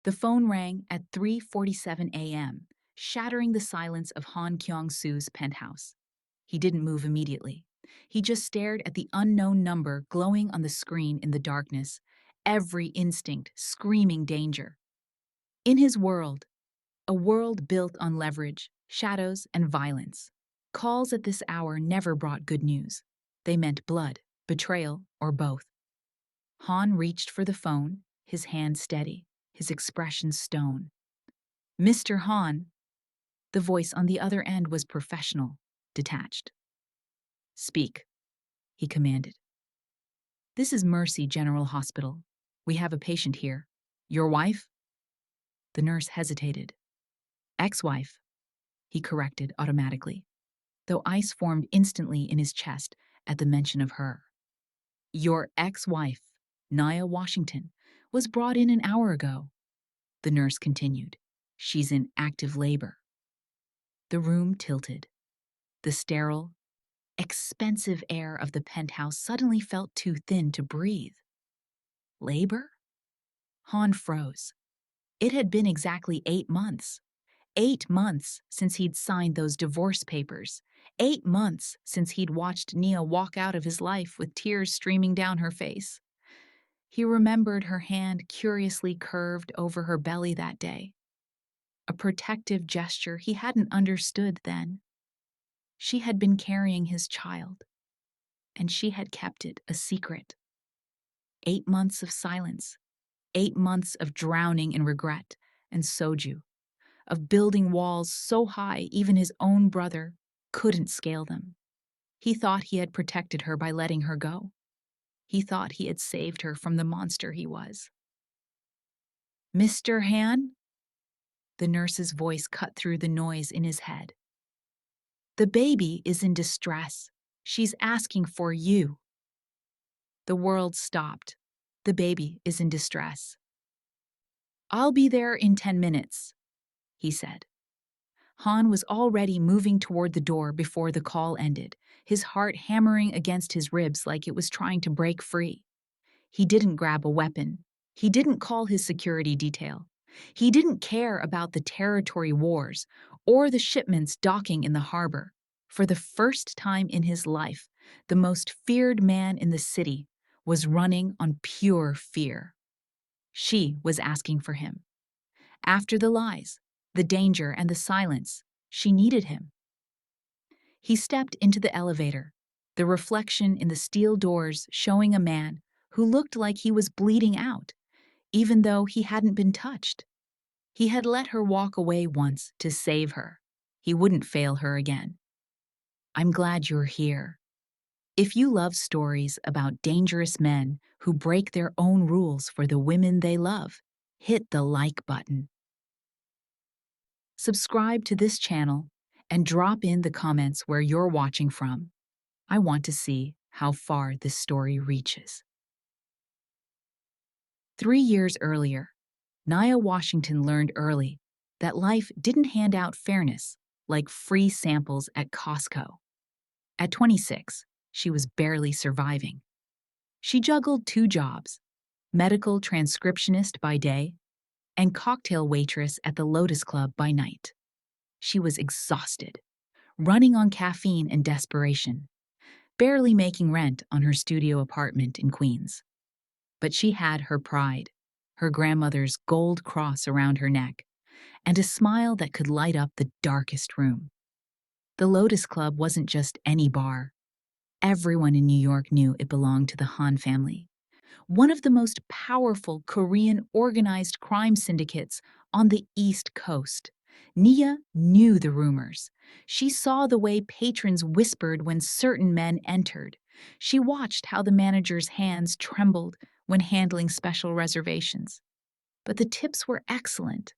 The phone rang at 3:47 a.m., shattering the silence of Han Kyong Su's penthouse. He didn't move immediately. He just stared at the unknown number glowing on the screen in the darkness, every instinct screaming danger. In his world, a world built on leverage, shadows, and violence, calls at this hour never brought good news. They meant blood, betrayal, or both. Han reached for the phone, his hand steady, his expression stone. Mr. Han, the voice on the other end was professional, detached. Speak, he commanded. This is Mercy General Hospital. We have a patient here. Your wife? The nurse hesitated. Ex-wife, he corrected automatically, though ice formed instantly in his chest at the mention of her. Your ex-wife, Nia Washington, was brought in an hour ago. The nurse continued. She's in active labor. The room tilted. The sterile, expensive air of the penthouse suddenly felt too thin to breathe. Labor? Han froze. It had been exactly 8 months. 8 months since he'd signed those divorce papers. 8 months since he'd watched Nia walk out of his life with tears streaming down her face. He remembered her hand curiously curved over her belly that day. A protective gesture he hadn't understood then. She had been carrying his child, and she had kept it a secret. 8 months of silence, 8 months of drowning in regret and soju, of building walls so high even his own brother couldn't scale them. He thought he had protected her by letting her go. He thought he had saved her from the monster he was. Mr. Han? The nurse's voice cut through the noise in his head. The baby is in distress. She's asking for you. The world stopped. The baby is in distress. I'll be there in 10 minutes, he said. Han was already moving toward the door before the call ended, his heart hammering against his ribs like it was trying to break free. He didn't grab a weapon. He didn't call his security detail. He didn't care about the territory wars or the shipments docking in the harbor. For the first time in his life, the most feared man in the city was running on pure fear. She was asking for him. After the lies, the danger, and the silence, she needed him. He stepped into the elevator, the reflection in the steel doors showing a man who looked like he was bleeding out, even though he hadn't been touched. He had let her walk away once to save her. He wouldn't fail her again. I'm glad you're here. If you love stories about dangerous men who break their own rules for the women they love, hit the like button. Subscribe to this channel and drop in the comments where you're watching from. I want to see how far this story reaches. 3 years earlier, Nia Washington learned early that life didn't hand out fairness like free samples at Costco. At 26, she was barely surviving. She juggled 2 jobs, medical transcriptionist by day and cocktail waitress at the Lotus Club by night. She was exhausted, running on caffeine and desperation, barely making rent on her studio apartment in Queens. But she had her pride, her grandmother's gold cross around her neck, and a smile that could light up the darkest room. The Lotus Club wasn't just any bar. Everyone in New York knew it belonged to the Han family, one of the most powerful Korean organized crime syndicates on the East Coast. Nia knew the rumors. She saw the way patrons whispered when certain men entered. She watched how the manager's hands trembled when handling special reservations. But the tips were excellent,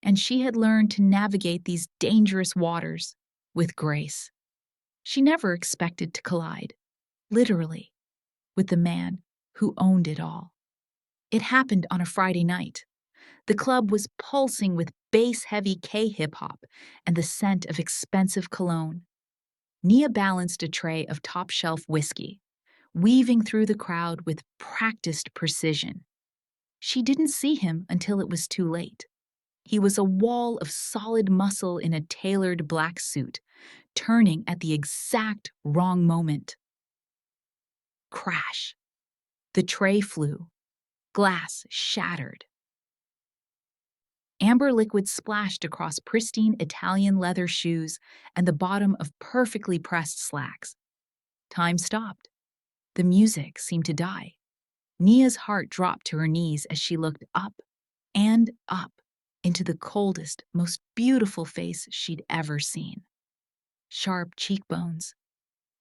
and she had learned to navigate these dangerous waters with grace. She never expected to collide, literally, with the man who owned it all. It happened on a Friday night. The club was pulsing with bass-heavy K-hip-hop and the scent of expensive cologne. Nia balanced a tray of top-shelf whiskey, weaving through the crowd with practiced precision. She didn't see him until it was too late. He was a wall of solid muscle in a tailored black suit, turning at the exact wrong moment. Crash. The tray flew. Glass shattered. Amber liquid splashed across pristine Italian leather shoes and the bottom of perfectly pressed slacks. Time stopped. The music seemed to die. Nia's heart dropped to her knees as she looked up and up into the coldest, most beautiful face she'd ever seen. Sharp cheekbones,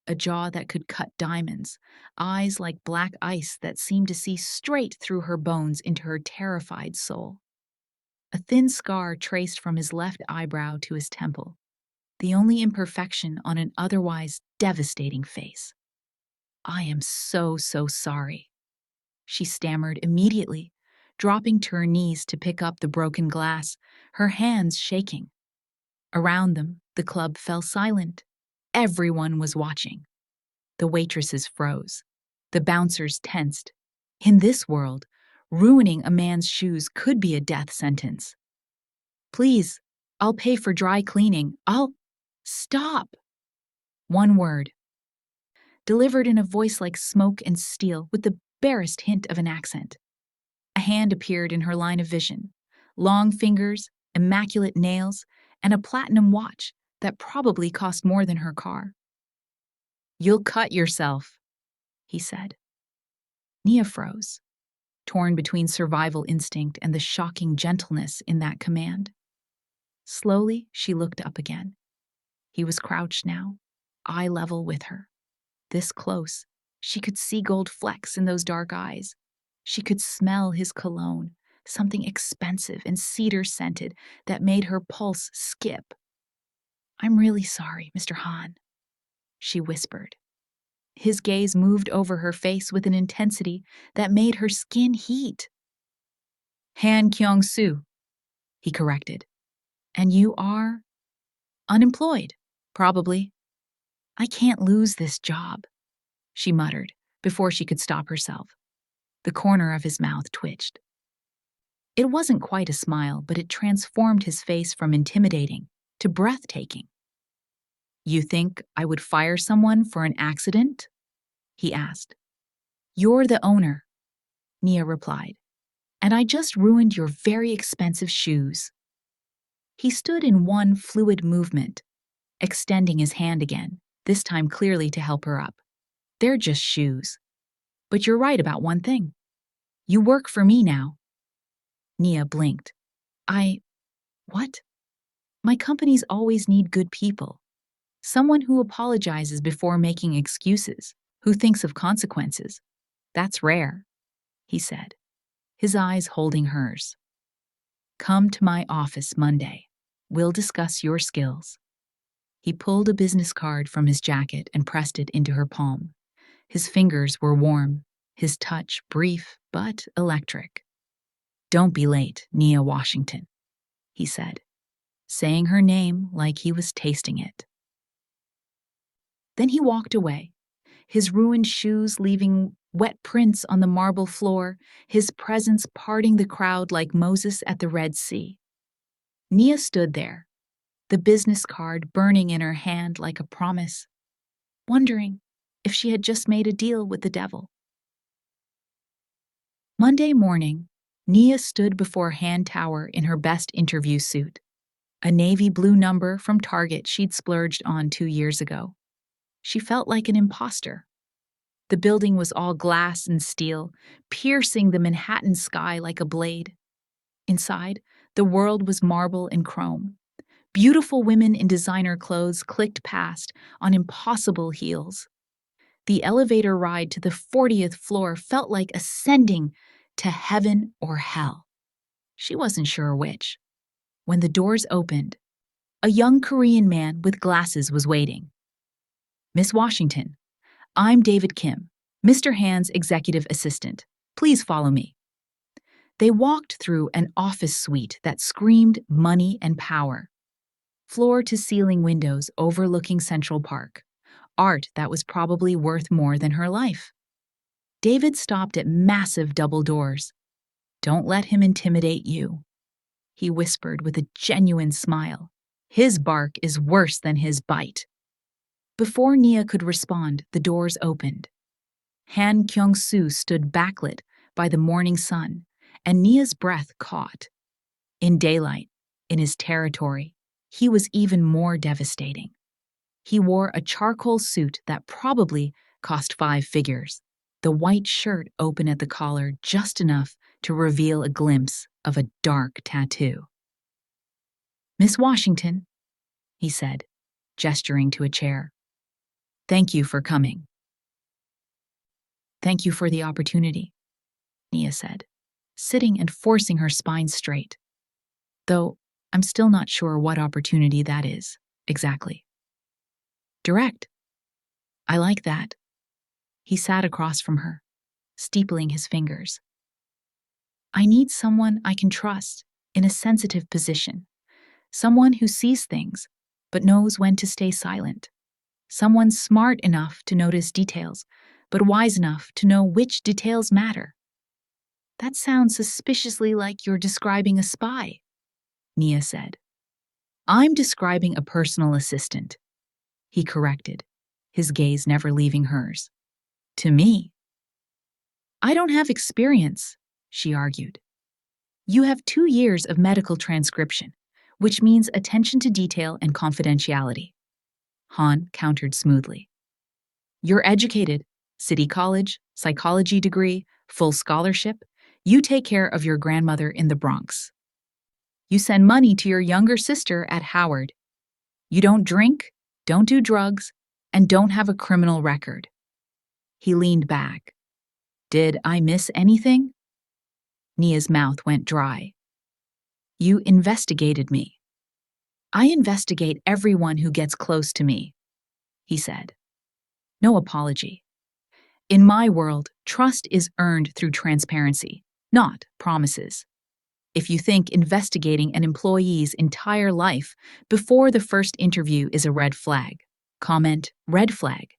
a jaw that could cut diamonds, eyes like black ice that seemed to see straight through her bones into her terrified soul. A thin scar traced from his left eyebrow to his temple, the only imperfection on an otherwise devastating face. "I am so sorry," she stammered immediately, dropping to her knees to pick up the broken glass, her hands shaking. Around them, the club fell silent. Everyone was watching. The waitresses froze. The bouncers tensed. In this world, ruining a man's shoes could be a death sentence. "Please, I'll pay for dry cleaning. Stop!" One word, delivered in a voice like smoke and steel with the barest hint of an accent. A hand appeared in her line of vision. Long fingers, immaculate nails, and a platinum watch that probably cost more than her car. "You'll cut yourself," he said. Nia froze, torn between survival instinct and the shocking gentleness in that command. Slowly, she looked up again. He was crouched now, eye level with her. This close, she could see gold flecks in those dark eyes. She could smell his cologne, something expensive and cedar-scented that made her pulse skip. "I'm really sorry, Mr. Han," she whispered. His gaze moved over her face with an intensity that made her skin heat. "Han Kyong Su," he corrected. "And you are unemployed, probably." "I can't lose this job," she muttered before she could stop herself. The corner of his mouth twitched. It wasn't quite a smile, but it transformed his face from intimidating to breathtaking. "You think I would fire someone for an accident?" he asked. "You're the owner," Nia replied, "and I just ruined your very expensive shoes." He stood in one fluid movement, extending his hand again, this time clearly to help her up. "They're just shoes. But you're right about one thing. You work for me now." Nia blinked. What? My companies always need good people. Someone who apologizes before making excuses, who thinks of consequences. That's rare," he said, his eyes holding hers. "Come to my office Monday. We'll discuss your skills." He pulled a business card from his jacket and pressed it into her palm. His fingers were warm, his touch brief but electric. "Don't be late, Nia Washington," he said, saying her name like he was tasting it. Then he walked away, his ruined shoes leaving wet prints on the marble floor, his presence parting the crowd like Moses at the Red Sea. Nia stood there, the business card burning in her hand like a promise, wondering if she had just made a deal with the devil. Monday morning, Nia stood before Han Tower in her best interview suit, a navy blue number from Target she'd splurged on 2 years ago. She felt like an imposter. The building was all glass and steel, piercing the Manhattan sky like a blade. Inside, the world was marble and chrome. Beautiful women in designer clothes clicked past on impossible heels. The elevator ride to the 40th floor felt like ascending to heaven or hell. She wasn't sure which. When the doors opened, a young Korean man with glasses was waiting. "Miss Washington, I'm David Kim, Mr. Han's executive assistant. Please follow me." They walked through an office suite that screamed money and power. Floor-to-ceiling windows overlooking Central Park. Art that was probably worth more than her life. David stopped at massive double doors. Don't let him intimidate you, he whispered with a genuine smile. His bark is worse than his bite. Before Nia could respond, the doors opened. Han Kyong Su stood backlit by the morning sun, and Nia's breath caught. In daylight, in his territory, he was even more devastating. He wore a charcoal suit that probably cost 5 figures, the white shirt open at the collar just enough to reveal a glimpse of a dark tattoo. "Miss Washington," he said, gesturing to a chair. "Thank you for coming." "Thank you for the opportunity," Nia said, sitting and forcing her spine straight. "Though I'm still not sure what opportunity that is, exactly." "Direct. I like that." He sat across from her, steepling his fingers. "I need someone I can trust in a sensitive position. Someone who sees things, but knows when to stay silent. Someone smart enough to notice details, but wise enough to know which details matter." "That sounds suspiciously like you're describing a spy," Nia said. "I'm describing a personal assistant," he corrected, his gaze never leaving hers. "To me." "I don't have experience," she argued. "You have 2 years of medical transcription, which means attention to detail and confidentiality," Han countered smoothly. "You're educated, city college, psychology degree, full scholarship. You take care of your grandmother in the Bronx. You send money to your younger sister at Howard. You don't drink, don't do drugs, and don't have a criminal record." He leaned back. "Did I miss anything?" Nia's mouth went dry. "You investigated me." "I investigate everyone who gets close to me," he said. No apology. "In my world, trust is earned through transparency, not promises. If you think investigating an employee's entire life before the first interview is a red flag, comment red flag.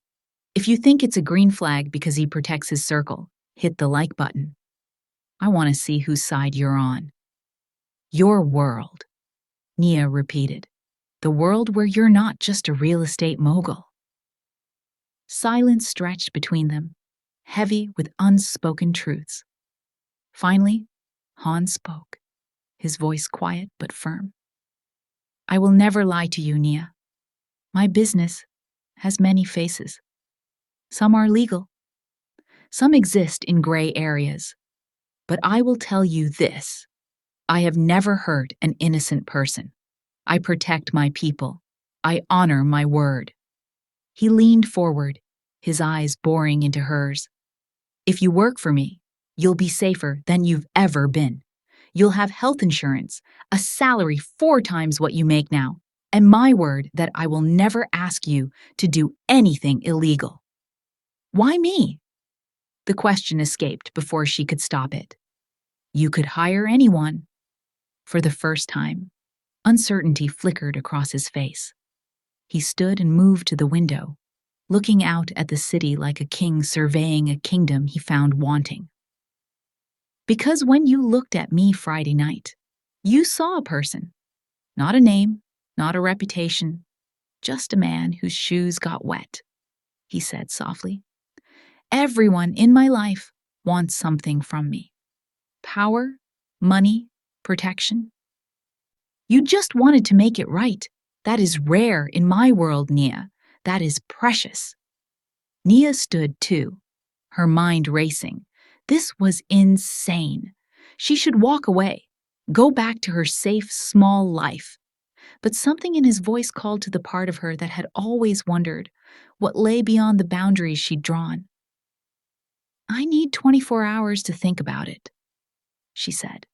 If you think it's a green flag because he protects his circle, hit the like button. I want to see whose side you're on." "Your world," Nia repeated. "The world where you're not just a real estate mogul." Silence stretched between them, heavy with unspoken truths. Finally, Han spoke, his voice quiet but firm. "I will never lie to you, Nia. My business has many faces. Some are legal. Some exist in gray areas. But I will tell you this. I have never hurt an innocent person. I protect my people. I honor my word." He leaned forward, his eyes boring into hers. "If you work for me, you'll be safer than you've ever been. You'll have health insurance, a salary 4 times what you make now, and my word that I will never ask you to do anything illegal." "Why me?" The question escaped before she could stop it. "You could hire anyone." For the first time, uncertainty flickered across his face. He stood and moved to the window, looking out at the city like a king surveying a kingdom he found wanting. "Because when you looked at me Friday night, you saw a person. Not a name, not a reputation, just a man whose shoes got wet," he said softly. "Everyone in my life wants something from me. Power, money, protection. You just wanted to make it right. That is rare in my world, Nia. That is precious." Nia stood too, her mind racing. This was insane. She should walk away, go back to her safe, small life. But something in his voice called to the part of her that had always wondered what lay beyond the boundaries she'd drawn. "I need 24 hours to think about it," she said.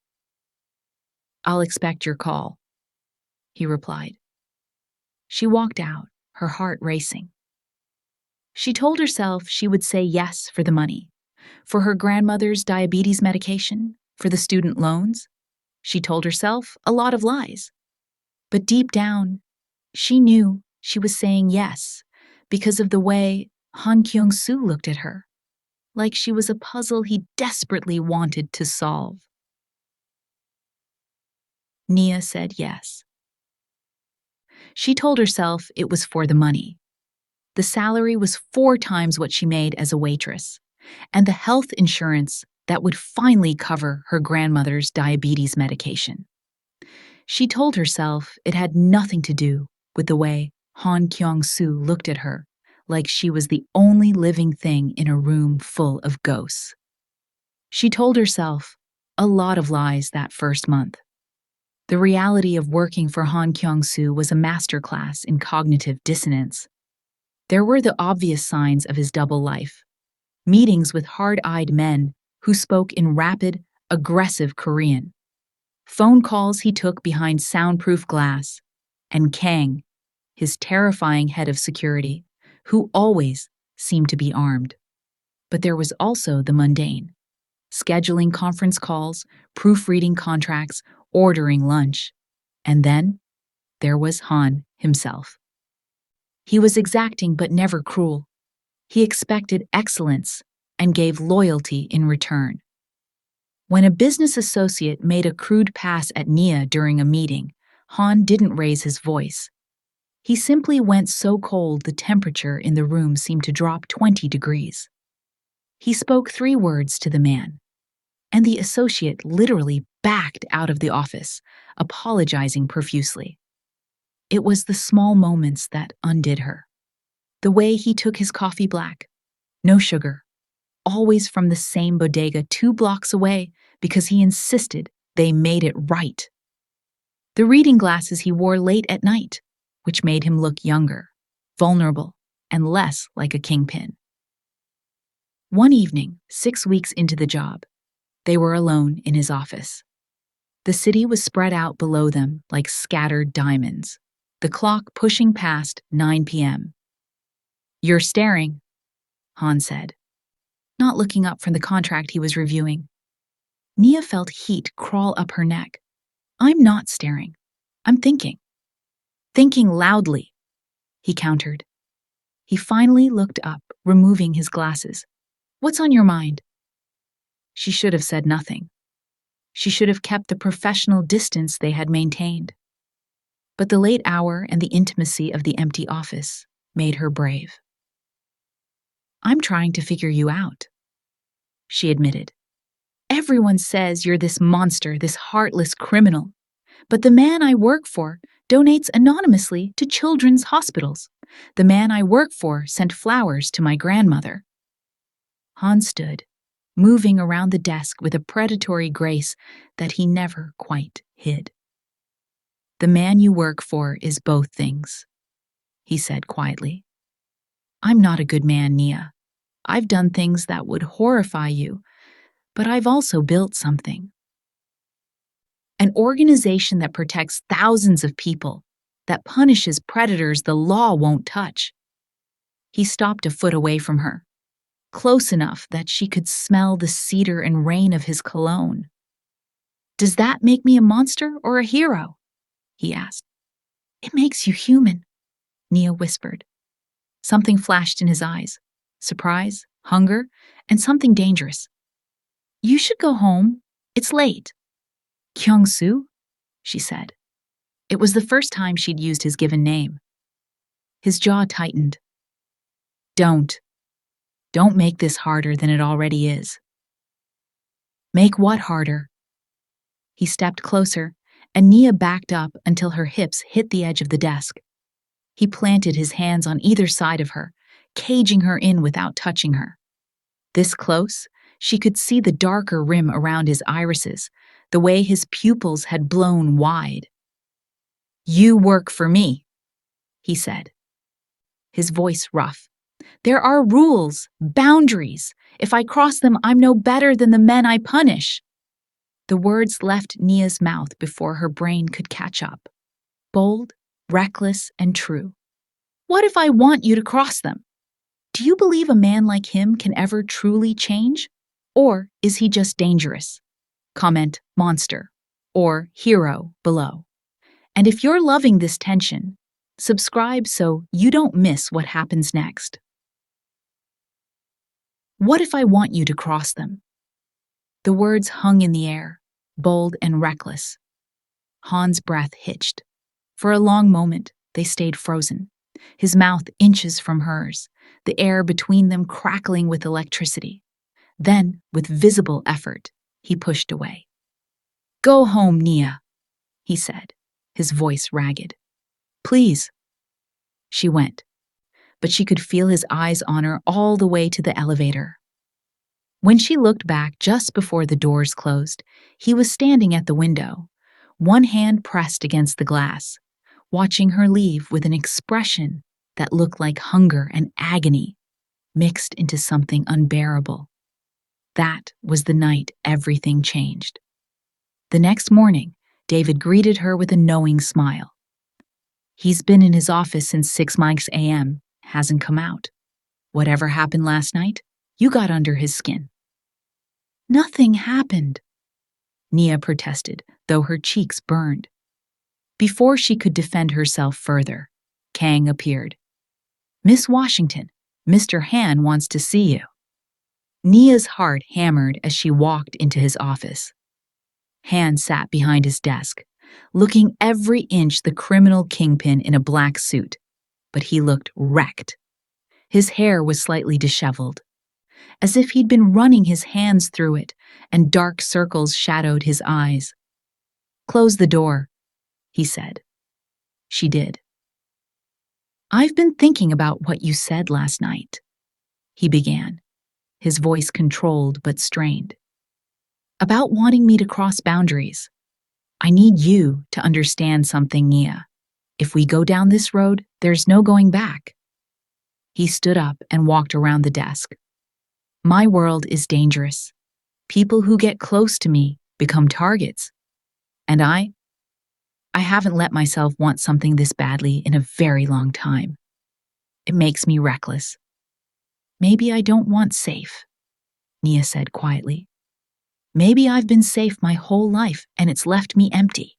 "I'll expect your call," he replied. She walked out, her heart racing. She told herself she would say yes for the money, for her grandmother's diabetes medication, for the student loans. She told herself a lot of lies. But deep down, she knew she was saying yes because of the way Han Kyong Su looked at her, like she was a puzzle he desperately wanted to solve. Nia said yes. She told herself it was for the money. The salary was 4 times what she made as a waitress, and the health insurance that would finally cover her grandmother's diabetes medication. She told herself it had nothing to do with the way Han Kyong Su looked at her, like she was the only living thing in a room full of ghosts. She told herself a lot of lies that first month. The reality of working for Han Kyong Su was a masterclass in cognitive dissonance. There were the obvious signs of his double life: meetings with hard-eyed men who spoke in rapid, aggressive Korean, phone calls he took behind soundproof glass, and Kang, his terrifying head of security, who always seemed to be armed. But there was also the mundane: scheduling conference calls, proofreading contracts, ordering lunch. And then there was Han himself. He was exacting but never cruel. He expected excellence and gave loyalty in return. When a business associate made a crude pass at Nia during a meeting, Han didn't raise his voice. He simply went so cold the temperature in the room seemed to drop 20 degrees. He spoke 3 words to the man, and the associate literally backed out of the office, apologizing profusely. It was the small moments that undid her. The way he took his coffee black, no sugar, always from the same bodega 2 blocks away because he insisted they made it right. The reading glasses he wore late at night, which made him look younger, vulnerable, and less like a kingpin. One evening, 6 weeks into the job, they were alone in his office. The city was spread out below them like scattered diamonds, the clock pushing past 9 p.m. "You're staring," Han said, not looking up from the contract he was reviewing. Nia felt heat crawl up her neck. "I'm not staring. I'm thinking." "Thinking loudly," he countered. He finally looked up, removing his glasses. "What's on your mind?" She should have said nothing. She should have kept the professional distance they had maintained. But the late hour and the intimacy of the empty office made her brave. "I'm trying to figure you out," she admitted. "Everyone says you're this monster, this heartless criminal. But the man I work for donates anonymously to children's hospitals. The man I work for sent flowers to my grandmother." Han stood, moving around the desk with a predatory grace that he never quite hid. "The man you work for is both things," he said quietly. "I'm not a good man, Nia. I've done things that would horrify you, but I've also built something. An organization that protects thousands of people, that punishes predators the law won't touch." He stopped a foot away from her, close enough that she could smell the cedar and rain of his cologne. "Does that make me a monster or a hero?" he asked. "It makes you human," Nia whispered. Something flashed in his eyes: surprise, hunger, and something dangerous. "You should go home. It's late." "Kyong Su?" she said. It was the first time she'd used his given name. His jaw tightened. Don't make this harder than it already is." "Make what harder?" He stepped closer, and Nia backed up until her hips hit the edge of the desk. He planted his hands on either side of her, caging her in without touching her. This close, she could see the darker rim around his irises, the way his pupils had blown wide. "You work for me," he said, his voice rough. "There are rules, boundaries. If I cross them, I'm no better than the men I punish." The words left Nia's mouth before her brain could catch up. Bold, reckless, and true. "What if I want you to cross them? Do you believe a man like him can ever truly change? Or is he just dangerous?" Comment "monster" or "hero" below. And if you're loving this tension, subscribe so you don't miss what happens next. "What if I want you to cross them?" The words hung in the air, bold and reckless. Han's breath hitched. For a long moment, they stayed frozen, his mouth inches from hers, the air between them crackling with electricity. Then, with visible effort, he pushed away. "Go home, Nia," he said, his voice ragged. "Please." She went, but she could feel his eyes on her all the way to the elevator. When she looked back just before the doors closed, he was standing at the window, one hand pressed against the glass, watching her leave with an expression that looked like hunger and agony mixed into something unbearable. That was the night everything changed. The next morning, David greeted her with a knowing smile. "He's been in his office since 6 a.m., hasn't come out. Whatever happened last night, you got under his skin." "Nothing happened," Nia protested, though her cheeks burned. Before she could defend herself further, Kang appeared. "Miss Washington, Mr. Han wants to see you." Nia's heart hammered as she walked into his office. Han sat behind his desk, looking every inch the criminal kingpin in a black suit, but he looked wrecked. His hair was slightly disheveled, as if he'd been running his hands through it, and dark circles shadowed his eyes. "Close the door," he said. She did. "I've been thinking about what you said last night," he began, his voice controlled but strained. "About wanting me to cross boundaries. I need you to understand something, Nia. If we go down this road, there's no going back." He stood up and walked around the desk. "My world is dangerous. People who get close to me become targets. And I haven't let myself want something this badly in a very long time. It makes me reckless." "Maybe I don't want safe," Nia said quietly. "Maybe I've been safe my whole life and it's left me empty."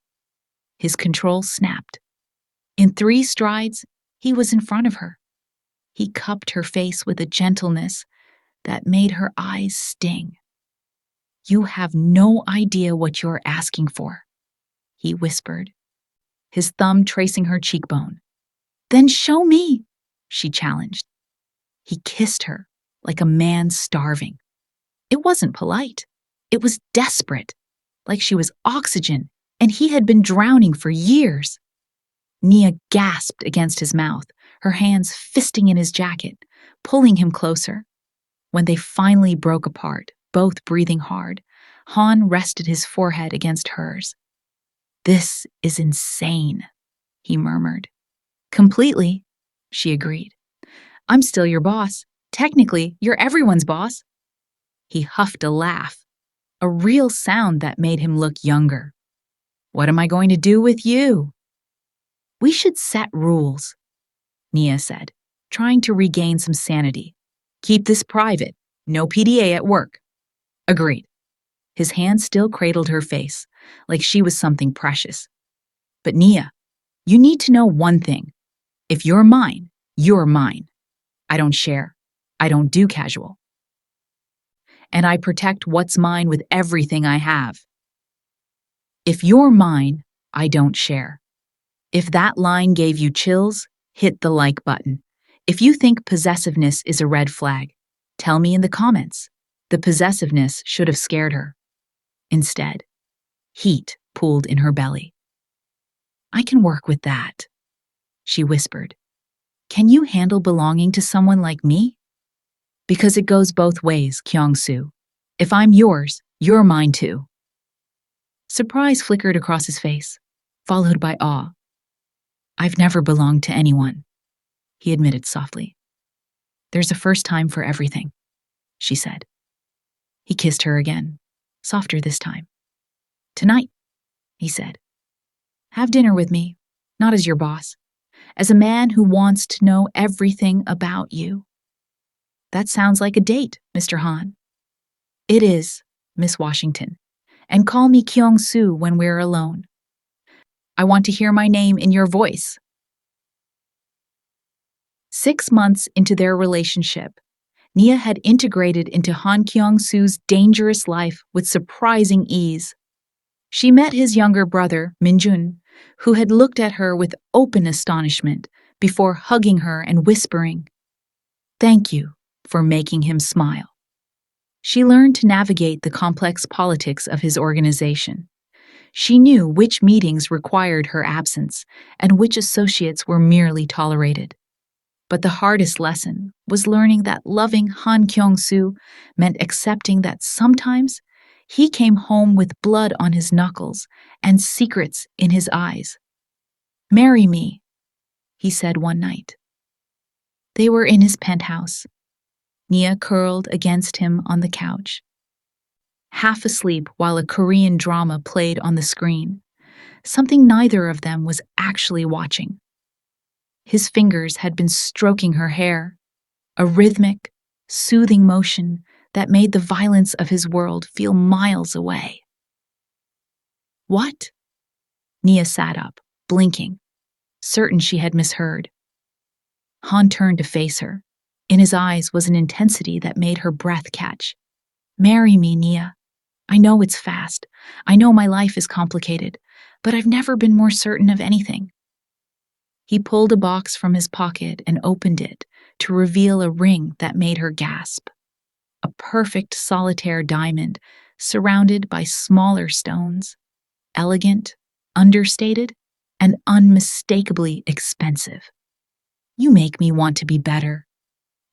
His control snapped. In 3 strides, he was in front of her. He cupped her face with a gentleness that made her eyes sting. "You have no idea what you're asking for," he whispered, his thumb tracing her cheekbone. "Then show me," she challenged. He kissed her like a man starving. It wasn't polite. It was desperate, like she was oxygen and he had been drowning for years. Nia gasped against his mouth, her hands fisting in his jacket, pulling him closer. When they finally broke apart, both breathing hard, Han rested his forehead against hers. "This is insane," he murmured. "Completely," she agreed. "I'm still your boss. Technically, you're everyone's boss." He huffed a laugh, a real sound that made him look younger. "What am I going to do with you?" "We should set rules," Nia said, trying to regain some sanity. "Keep this private. No PDA at work." "Agreed." His hand still cradled her face, like she was something precious. "But Nia, you need to know one thing. If you're mine, you're mine. I don't share. I don't do casual. And I protect what's mine with everything I have. If you're mine, I don't share." If that line gave you chills, hit the like button. If you think possessiveness is a red flag, tell me in the comments. The possessiveness should have scared her. Instead, heat pooled in her belly. "I can work with that," she whispered. "Can you handle belonging to someone like me?" "Because it goes both ways, Kyong Su. If I'm yours, you're mine too." Surprise flickered across his face, followed by awe. "I've never belonged to anyone," he admitted softly. "There's a first time for everything," she said. He kissed her again, softer this time. "Tonight," he said. "Have dinner with me, not as your boss, as a man who wants to know everything about you." "That sounds like a date, Mr. Han." "It is, Miss Washington, and call me Kyong Su when we're alone. I want to hear my name in your voice." 6 months into their relationship, Nia had integrated into Han Kyong Su's dangerous life with surprising ease. She met his younger brother, Minjun, who had looked at her with open astonishment before hugging her and whispering, "Thank you for making him smile." She learned to navigate the complex politics of his organization. She knew which meetings required her absence and which associates were merely tolerated. But the hardest lesson was learning that loving Han Kyong Su meant accepting that sometimes he came home with blood on his knuckles and secrets in his eyes. "Marry me," he said one night. They were in his penthouse, Nia curled against him on the couch, half asleep while a Korean drama played on the screen, something neither of them was actually watching. His fingers had been stroking her hair, a rhythmic, soothing motion that made the violence of his world feel miles away. "What?" Nia sat up, blinking, certain she had misheard. Han turned to face her. In his eyes was an intensity that made her breath catch. "Marry me, Nia. I know it's fast. I know my life is complicated, but I've never been more certain of anything." He pulled a box from his pocket and opened it to reveal a ring that made her gasp. A perfect solitaire diamond surrounded by smaller stones, elegant, understated, and unmistakably expensive. "You make me want to be better,"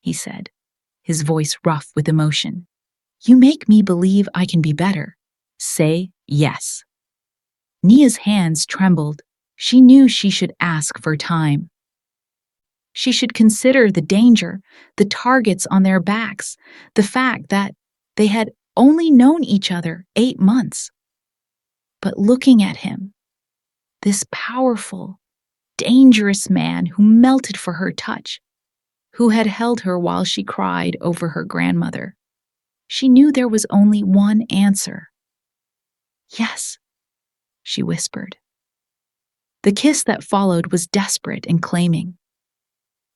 he said, his voice rough with emotion. "You make me believe I can be better. Say yes." Nia's hands trembled. She knew she should ask for time. She should consider the danger, the targets on their backs, the fact that they had only known each other 8 months. But looking at him, this powerful, dangerous man who melted for her touch, who had held her while she cried over her grandmother, she knew there was only one answer. "Yes," she whispered. The kiss that followed was desperate and claiming.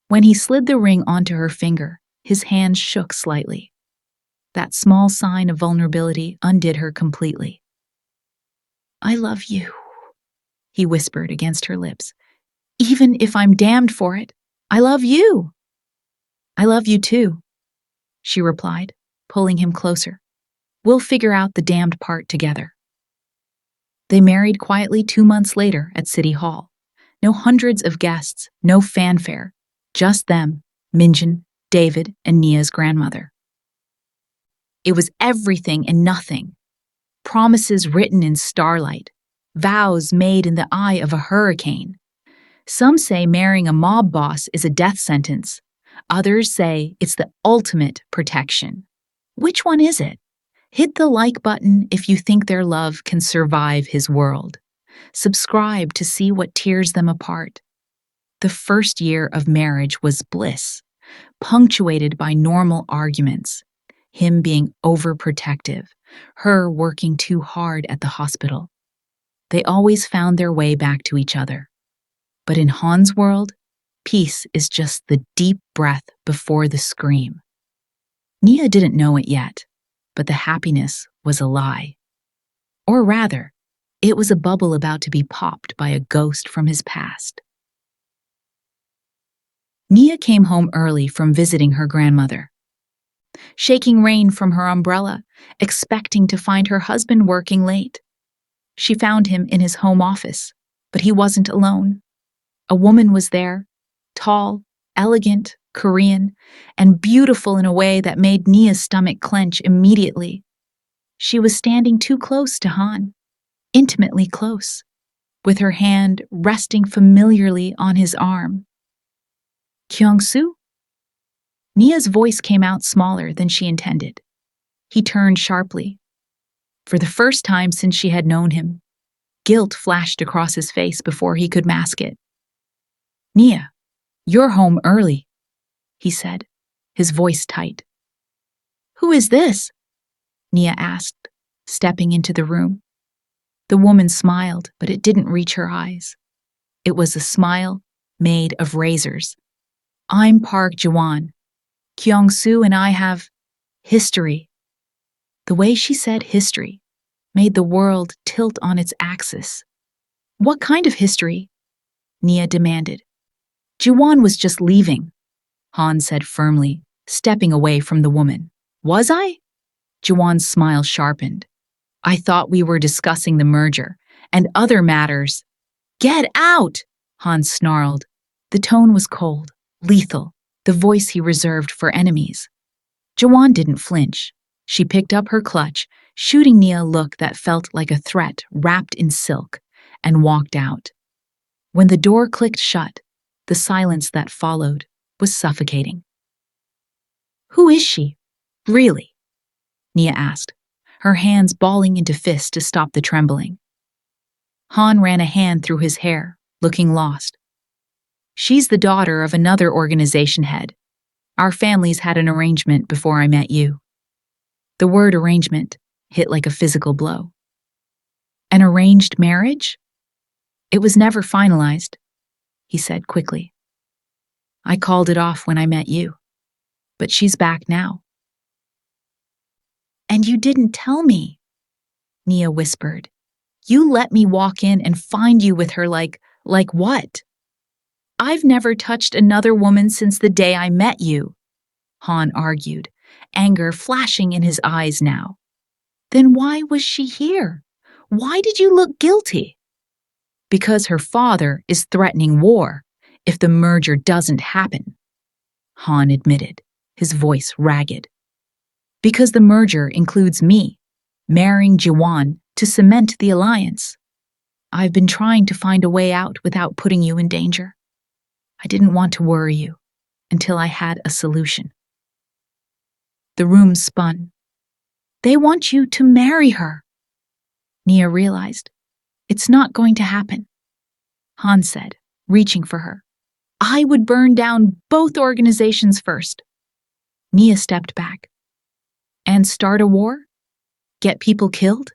When he slid the ring onto her finger, his hand shook slightly. That small sign of vulnerability undid her completely. "I love you," he whispered against her lips. "Even if I'm damned for it, I love you." "I love you too," she replied, pulling him closer. "We'll figure out the damned part together." They married quietly 2 months later at City Hall. No hundreds of guests, no fanfare, just them, Minjin, David, and Nia's grandmother. It was everything and nothing. Promises written in starlight, vows made in the eye of a hurricane. Some say marrying a mob boss is a death sentence. Others say it's the ultimate protection. Which one is it? Hit the like button if you think their love can survive his world. Subscribe to see what tears them apart. The first year of marriage was bliss, punctuated by normal arguments, him being overprotective, her working too hard at the hospital. They always found their way back to each other. But in Han's world, peace is just the deep breath before the scream. Nia didn't know it yet, but the happiness was a lie. Or rather, it was a bubble about to be popped by a ghost from his past. Nia came home early from visiting her grandmother, shaking rain from her umbrella, expecting to find her husband working late. She found him in his home office, but he wasn't alone. A woman was there, tall, elegant, Korean, and beautiful in a way that made Nia's stomach clench immediately. She was standing too close to Han, intimately close, with her hand resting familiarly on his arm. "Kyong Su?" Nia's voice came out smaller than she intended. He turned sharply. For the first time since she had known him, guilt flashed across his face before he could mask it. "Nia, you're home early," he said, his voice tight. "Who is this?" Nia asked, stepping into the room. The woman smiled, but it didn't reach her eyes. It was a smile made of razors. "I'm Park Jawan. Kyong Su and I have history." The way she said history made the world tilt on its axis. What kind of history? Nia demanded. Jiwon was just leaving, Han said firmly, stepping away from the woman. Was I? Jiwon's smile sharpened. I thought we were discussing the merger and other matters. Get out! Han snarled. The tone was cold, lethal, the voice he reserved for enemies. Jiwon didn't flinch. She picked up her clutch, shooting Nia a look that felt like a threat wrapped in silk, and walked out. When the door clicked shut, the silence that followed was suffocating. Who is she? Really? Nia asked, her hands balling into fists to stop the trembling. Han ran a hand through his hair, looking lost. She's the daughter of another organization head. Our families had an arrangement before I met you. The word arrangement hit like a physical blow. An arranged marriage? It was never finalized, he said quickly. I called it off when I met you, but she's back now. And you didn't tell me, Nia whispered. You let me walk in and find you with her like what? I've never touched another woman since the day I met you, Han argued, anger flashing in his eyes now. Then why was she here? Why did you look guilty? Because her father is threatening war if the merger doesn't happen, Han admitted, his voice ragged. Because the merger includes me, marrying Jiwon to cement the alliance. I've been trying to find a way out without putting you in danger. I didn't want to worry you until I had a solution. The room spun. They want you to marry her. Nia realized. It's not going to happen, Han said, reaching for her. I would burn down both organizations first. Nia stepped back. And start a war? Get people killed?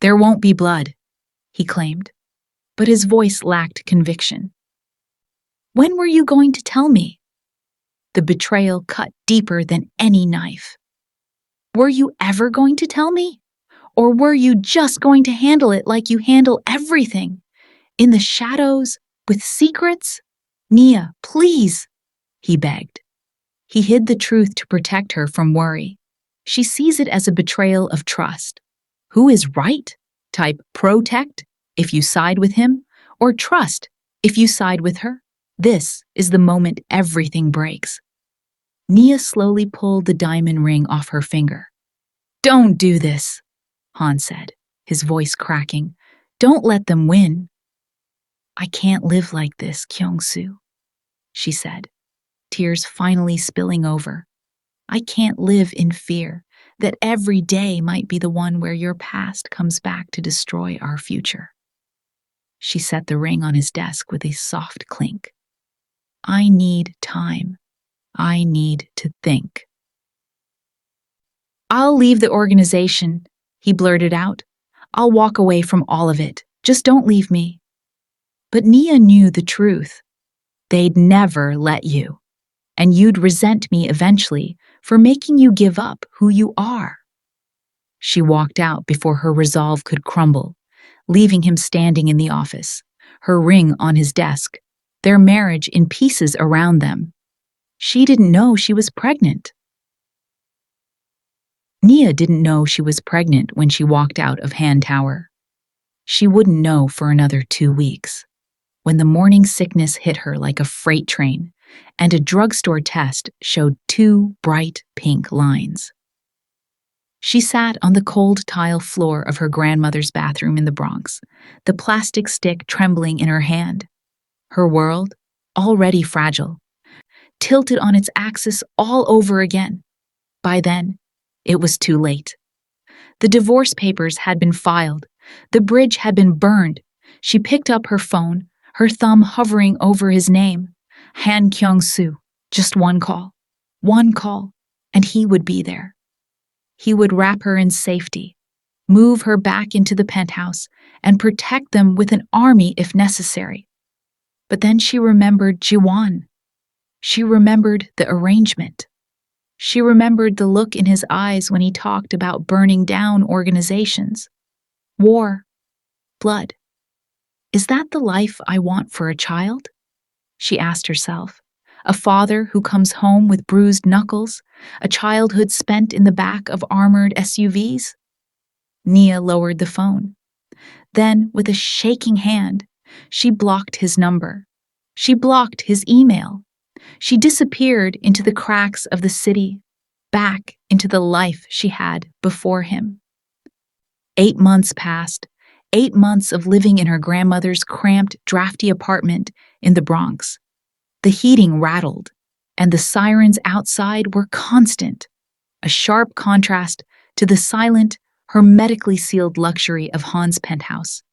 There won't be blood, he claimed, but his voice lacked conviction. When were you going to tell me? The betrayal cut deeper than any knife. Were you ever going to tell me? Or were you just going to handle it like you handle everything? In the shadows, with secrets? Nia, please, he begged. He hid the truth to protect her from worry. She sees it as a betrayal of trust. Who is right? Type protect if you side with him, or trust if you side with her. This is the moment everything breaks. Nia slowly pulled the diamond ring off her finger. Don't do this, Han said, his voice cracking. Don't let them win. I can't live like this, Kyong Su, she said, tears finally spilling over. I can't live in fear that every day might be the one where your past comes back to destroy our future. She set the ring on his desk with a soft clink. I need time. I need to think. I'll leave the organization, he blurted out. I'll walk away from all of it. Just don't leave me. But Nia knew the truth. They'd never let you. And you'd resent me eventually for making you give up who you are. She walked out before her resolve could crumble, leaving him standing in the office, her ring on his desk, their marriage in pieces around them. She didn't know she was pregnant. Nia didn't know she was pregnant when she walked out of Han Tower. She wouldn't know for another 2 weeks, when the morning sickness hit her like a freight train, and a drugstore test showed 2 bright pink lines. She sat on the cold tile floor of her grandmother's bathroom in the Bronx, the plastic stick trembling in her hand. Her world, already fragile, tilted on its axis all over again. By then, it was too late. The divorce papers had been filed. The bridge had been burned. She picked up her phone, her thumb hovering over his name. Han Kyong Su. Just one call, and he would be there. He would wrap her in safety, move her back into the penthouse, and protect them with an army if necessary. But then she remembered Jiwon. She remembered the arrangement. She remembered the look in his eyes when he talked about burning down organizations. War. Blood. Is that the life I want for a child? She asked herself. A father who comes home with bruised knuckles, a childhood spent in the back of armored SUVs? Nia lowered the phone. Then, with a shaking hand, she blocked his number. She blocked his email. She disappeared into the cracks of the city, back into the life she had before him. 8 months passed, 8 months of living in her grandmother's cramped, drafty apartment in the Bronx. The heating rattled, and the sirens outside were constant, a sharp contrast to the silent, hermetically sealed luxury of Han's penthouse.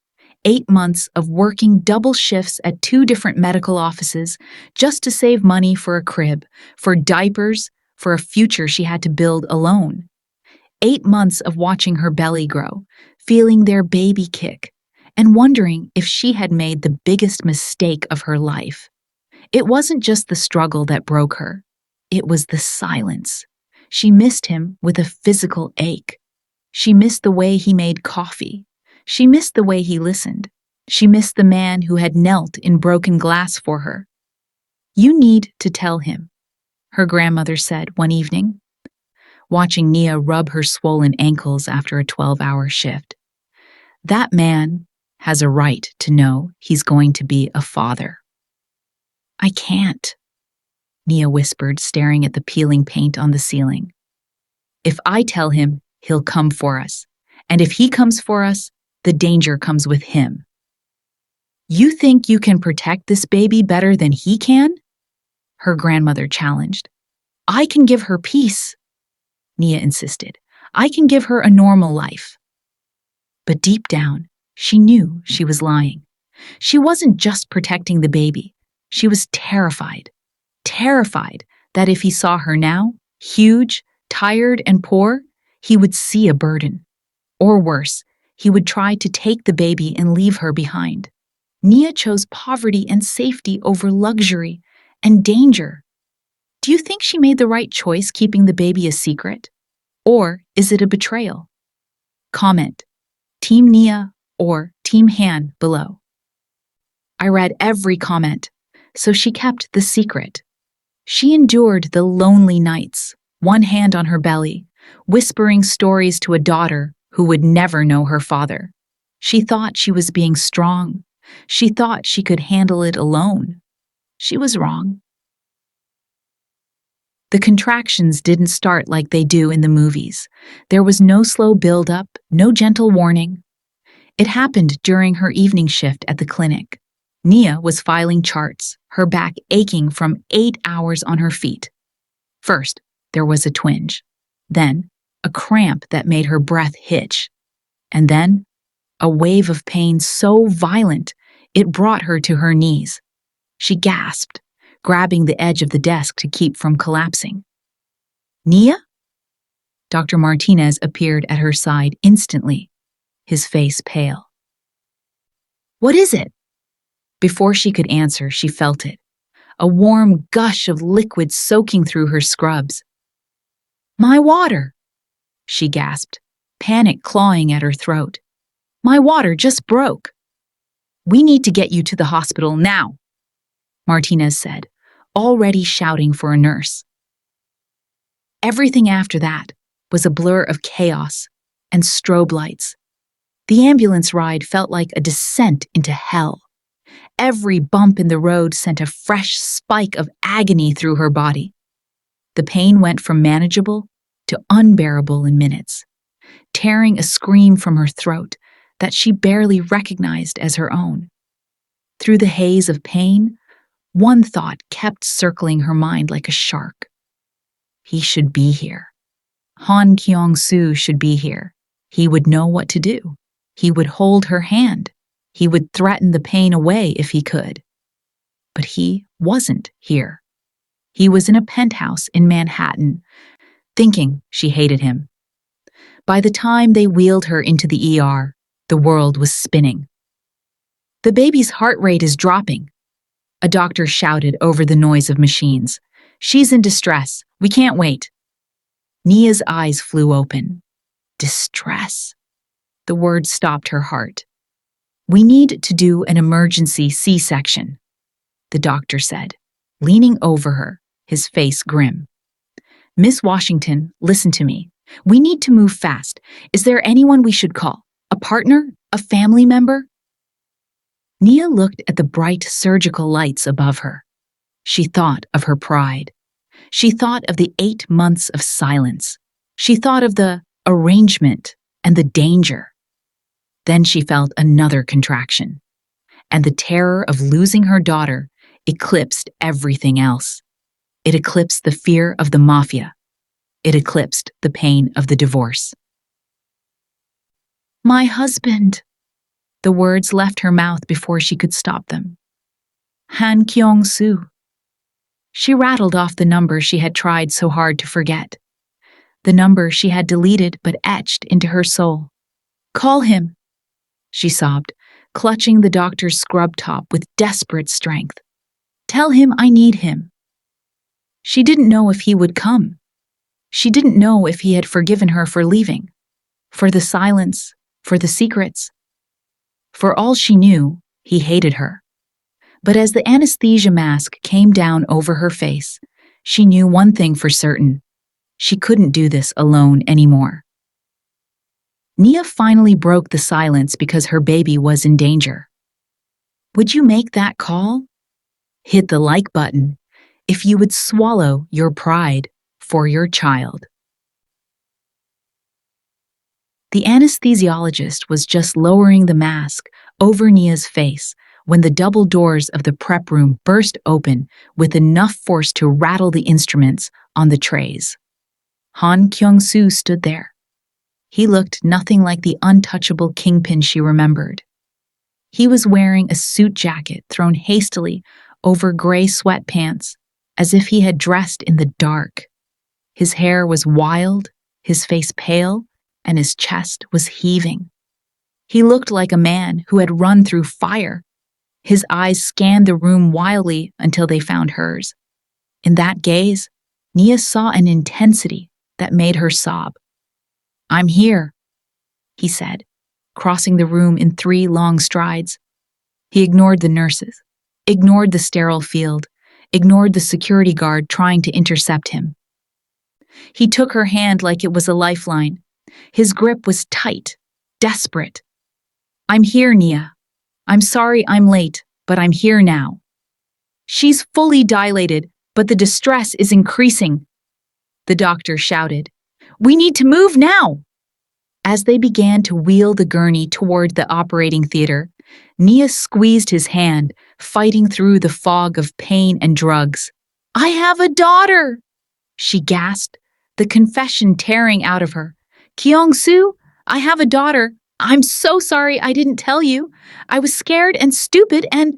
8 months of working double shifts at 2 different medical offices just to save money for a crib, for diapers, for a future she had to build alone. 8 months of watching her belly grow, feeling their baby kick, and wondering if she had made the biggest mistake of her life. It wasn't just the struggle that broke her. It was the silence. She missed him with a physical ache. She missed the way he made coffee. She missed the way he listened. She missed the man who had knelt in broken glass for her. "You need to tell him," her grandmother said one evening, watching Nia rub her swollen ankles after a 12-hour shift. "That man has a right to know he's going to be a father." "I can't," Nia whispered, staring at the peeling paint on the ceiling. "If I tell him, he'll come for us. And if he comes for us, the danger comes with him." "You think you can protect this baby better than he can?" her grandmother challenged. "I can give her peace," Nia insisted. "I can give her a normal life." But deep down, she knew she was lying. She wasn't just protecting the baby. She was terrified. Terrified that if he saw her now, huge, tired, and poor, he would see a burden. Or worse, he would try to take the baby and leave her behind. Nia chose poverty and safety over luxury and danger. Do you think she made the right choice keeping the baby a secret? Or is it a betrayal? Comment, Team Nia or Team Han below. I read every comment, so she kept the secret. She endured the lonely nights, one hand on her belly, whispering stories to a daughter who would never know her father. She thought she was being strong. She thought she could handle it alone. She was wrong. The contractions didn't start like they do in the movies. There was no slow build-up, no gentle warning. It happened during her evening shift at the clinic. Nia was filing charts, her back aching from 8 hours on her feet. First, there was a twinge. Then, a cramp that made her breath hitch. And then, a wave of pain so violent it brought her to her knees. She gasped, grabbing the edge of the desk to keep from collapsing. "Nia?" Dr. Martinez appeared at her side instantly, his face pale. "What is it?" Before she could answer, she felt it, a warm gush of liquid soaking through her scrubs. "My water!" she gasped, panic clawing at her throat. "My water just broke." "We need to get you to the hospital now," Martinez said, already shouting for a nurse. Everything after that was a blur of chaos and strobe lights. The ambulance ride felt like a descent into hell. Every bump in the road sent a fresh spike of agony through her body. The pain went from manageable to unbearable in minutes, tearing a scream from her throat that she barely recognized as her own. Through the haze of pain, one thought kept circling her mind like a shark. He should be here. Han Kyong Su should be here. He would know what to do. He would hold her hand. He would threaten the pain away if he could. But he wasn't here. He was in a penthouse in Manhattan, thinking she hated him. By the time they wheeled her into the ER, the world was spinning. "The baby's heart rate is dropping," a doctor shouted over the noise of machines. "She's in distress. We can't wait." Nia's eyes flew open. Distress. The word stopped her heart. "We need to do an emergency C-section," the doctor said, leaning over her, his face grim. "Miss Washington, listen to me. We need to move fast. Is there anyone we should call? A partner? A family member?" Nia looked at the bright surgical lights above her. She thought of her pride. She thought of the 8 months of silence. She thought of the arrangement and the danger. Then she felt another contraction, and the terror of losing her daughter eclipsed everything else. It eclipsed the fear of the Mafia. It eclipsed the pain of the divorce. "My husband." The words left her mouth before she could stop them. "Han Kyong Su." She rattled off the number she had tried so hard to forget. The number she had deleted but etched into her soul. "Call him," she sobbed, clutching the doctor's scrub top with desperate strength. "Tell him I need him." She didn't know if he would come. She didn't know if he had forgiven her for leaving, for the silence, for the secrets. For all she knew, he hated her. But as the anesthesia mask came down over her face, she knew one thing for certain. She couldn't do this alone anymore. Nia finally broke the silence because her baby was in danger. Would you make that call? Hit the like button if you would swallow your pride for your child. The anesthesiologist was just lowering the mask over Nia's face when the double doors of the prep room burst open with enough force to rattle the instruments on the trays. Han Kyong Su stood there. He looked nothing like the untouchable kingpin she remembered. He was wearing a suit jacket thrown hastily over gray sweatpants, as if he had dressed in the dark. His hair was wild, his face pale, and his chest was heaving. He looked like a man who had run through fire. His eyes scanned the room wildly until they found hers. In that gaze, Nia saw an intensity that made her sob. "I'm here," he said, crossing the room in 3 long strides. He ignored the nurses, ignored the sterile field, ignored the security guard trying to intercept him. He took her hand like it was a lifeline. His grip was tight, desperate. "I'm here, Nia. I'm sorry I'm late, but I'm here now." "She's fully dilated, but the distress is increasing," the doctor shouted. "We need to move now!" As they began to wheel the gurney toward the operating theater, Nia squeezed his hand, fighting through the fog of pain and drugs. "I have a daughter!" she gasped, the confession tearing out of her. "Kyong Su, I have a daughter. I'm so sorry I didn't tell you. I was scared and stupid and—"